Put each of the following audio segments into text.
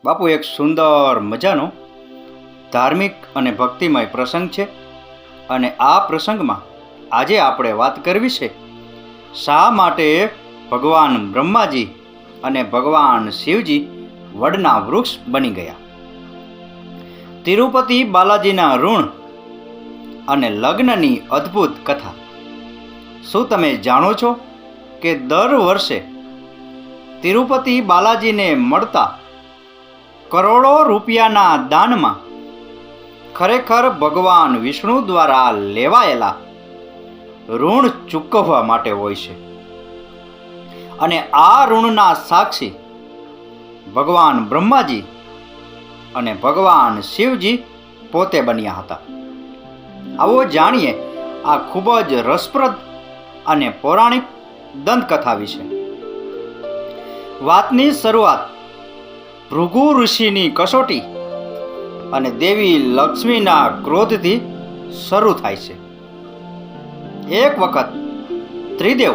બાપુ, એક સુંદર મજાનો ધાર્મિક અને ભક્તિમય પ્રસંગ છે અને આ પ્રસંગમાં આજે આપણે વાત કરવી છે શા માટે ભગવાન બ્રહ્માજી અને ભગવાન શિવજી વડના વૃક્ષ બની ગયા. તિરુપતિ બાલાજીના ઋણ અને લગ્નની અદ્ભુત કથા. શું તમે જાણો છો કે દર વર્ષે તિરુપતિ બાલાજીને મળતા કરોડો રૂપિયાના દાનમાં ખરેખર ભગવાન વિષ્ણુ દ્વારા લેવાયેલા ઋણ ચૂકવવા માટે હોય છે અને આ ઋણના સાક્ષી ભગવાન બ્રહ્માજી અને ભગવાન શિવજી પોતે બન્યા હતા. આવો જાણીએ આ ખૂબ જ રસપ્રદ અને પૌરાણિક દંતકથા વિશે. વાતની શરૂઆત ભૃગુ ઋષિની કસોટી અને દેવી લક્ષ્મીના ક્રોધથી શરૂ થાય છે. એક વખત ત્રિદેવ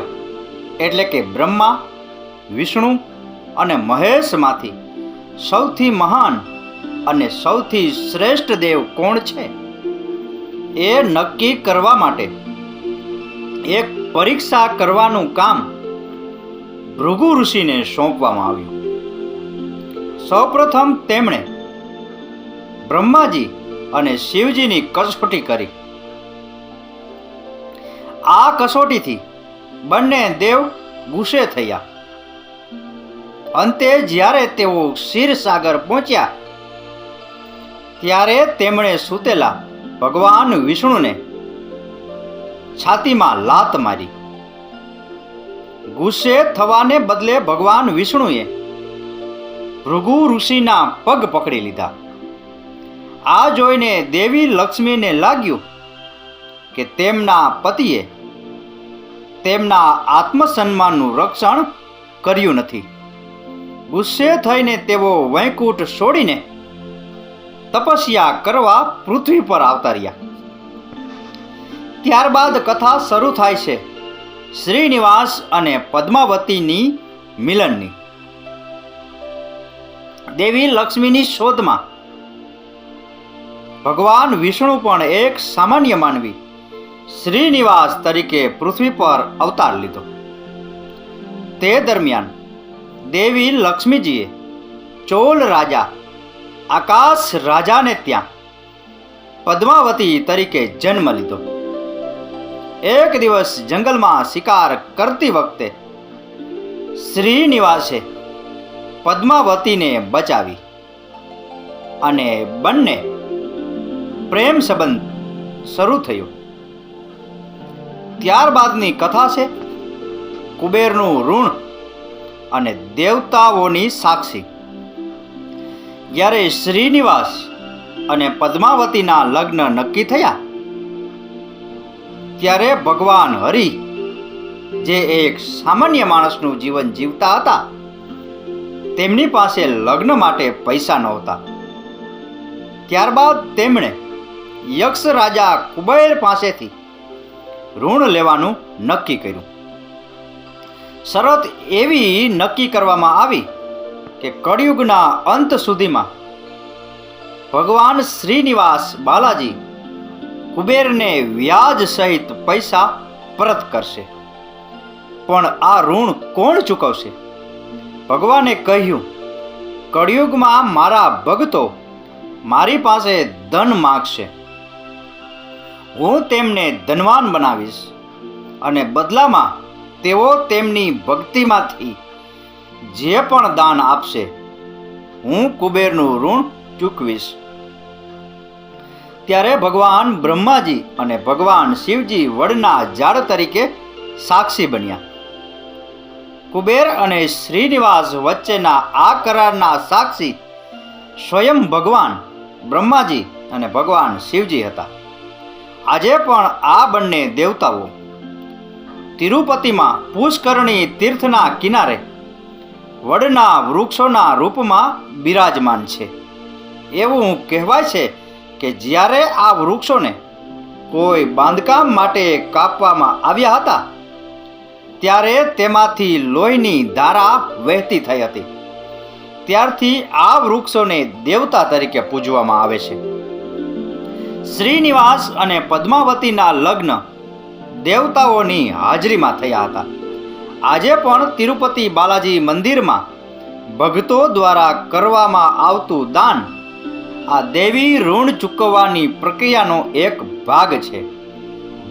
એટલે કે બ્રહ્મા, વિષ્ણુ અને મહેશમાંથી સૌથી મહાન અને સૌથી શ્રેષ્ઠ દેવ કોણ છે એ નક્કી કરવા માટે એક પરીક્ષા કરવાનું કામ ભૃગુ ઋષિને સોંપવામાં આવ્યું. સૌપ્રથમ તેમણે બ્રહ્માજી અને શિવજીની કસોટી કરી. આ કસોટીથી બંને દેવ ગુસ્સે થયા. અંતે જ્યારે તેઓ ક્ષીરસાગર પહોંચ્યા ત્યારે તેમણે સૂતેલા ભગવાન વિષ્ણુને છાતીમાં લાત મારી. ગુસ્સે થવાને બદલે ભગવાન વિષ્ણુએ ભૃગુ ઋષિના પગ પકડી લીધા. આ જોઈને દેવી લક્ષ્મીને લાગ્યું કે તેમના પતિએ તેમના આત્મસન્માનનું રક્ષણ કર્યું નથી. ગુસ્સે થઈને તેઓ વૈકુંઠ છોડીને તપસ્યા કરવા પૃથ્વી પર અવતર્યા. ત્યારબાદ કથા શરૂ થાય છે શ્રીનિવાસ અને પદ્માવતીની મિલનની. દેવી લક્ષ્મીની શોધમાં ભગવાન વિષ્ણુ પણ એક સામાન્ય માનવી શ્રીનિવાસ તરીકે પૃથ્વી પર અવતાર લીધો. તે દરમિયાન દેવી લક્ષ્મીજીએ ચોલ રાજા આકાશ રાજાને ત્યાં પદ્માવતી તરીકે જન્મ લીધો. એક દિવસ જંગલમાં શિકાર કરતી વખતે શ્રીનિવાસે પદ્માવતીને બચાવી અને બંને પ્રેમ સંબંધ શરૂ થયો. ત્યારબાદની કથા છે કુબેરનું ઋણ અને દેવતાઓની સાક્ષી. જ્યારે શ્રીનિવાસ અને પદ્માવતીના લગ્ન નક્કી થયા ત્યારે ભગવાન હરિ, જે એક સામાન્ય માણસનું જીવન જીવતા હતા, તેમની પાસે લગ્ન માટે પૈસા નહોતા. ત્યારબાદ તેમણે યક્ષ રાજા કુબેર પાસેથી ઋણ લેવાનું નક્કી કર્યું. શરત એવી નક્કી કરવામાં આવી કે કળિયુગના અંત સુધીમાં ભગવાન શ્રીનિવાસ બાલાજી કુબેરને વ્યાજ સહિત પૈસા પરત કરશે. પણ આ ઋણ કોણ ચૂકવશે? ભગવાને કહ્યું, કળિયુગમાં મારા ભક્તો મારી પાસે ધન માગશે. હું તેમને ધનવાન બનાવીશ અને બદલામાં તેઓ તેમની ભક્તિમાંથી જે પણ દાન આપશે હું કુબેરનું ઋણ ચૂકવીશ. ત્યારે ભગવાન બ્રહ્માજી અને ભગવાન શિવજી વડના ઝાડ તરીકે સાક્ષી બન્યા. કુબેર અને શ્રીનિવાસ વચ્ચેના આ કરારના સાક્ષી સ્વયં ભગવાન બ્રહ્માજી અને ભગવાન શિવજી હતા. આજે પણ આ બંને દેવતાઓ તિરુપતિમાં પુષ્કરણી તીર્થના કિનારે વડના વૃક્ષોના રૂપમાં બિરાજમાન છે. એવું કહેવાય છે કે જ્યારે આ વૃક્ષોને કોઈ બાંધકામ માટે કાપવામાં આવ્યા હતા ત્યારે તેમાંથી લોહીની ધારા વહેતી થઈ હતી. ત્યારથી આ વૃક્ષોને દેવતા તરીકે પૂજવામાં આવે છે. શ્રીનિવાસ અને પદ્માવતીના લગ્ન દેવતાઓની હાજરીમાં થયા હતા. આજે પણ તિરુપતિ બાલાજી મંદિરમાં ભક્તો દ્વારા કરવામાં આવતું દાન આ દેવી ઋણ ચૂકવવાની પ્રક્રિયાનો એક ભાગ છે,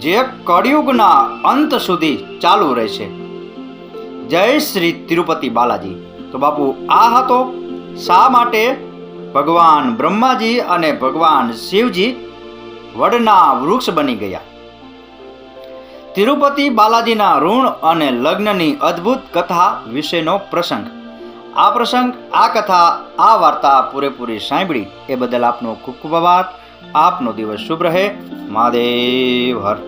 જે કળિયુગના અંત સુધી ચાલુ રહેશે. જય શ્રી તિરુપતિ બાલાજી. તો બાપુ, આ હતો શા માટે ભગવાન બ્રહ્માજી અને ભગવાન શિવજી વડના વૃક્ષ બની ગયા. તિરુપતિ બાલાજીના ઋણ અને લગ્નની અદ્ભુત કથા વિશેનો પ્રસંગ. આ પ્રસંગ, આ કથા, આ વાર્તા પૂરેપૂરી સાંભળી એ બદલ આપનો ખૂબ ખૂબ આભાર. આપનો દિવસ શુભ રહે. મહાદેવ હર.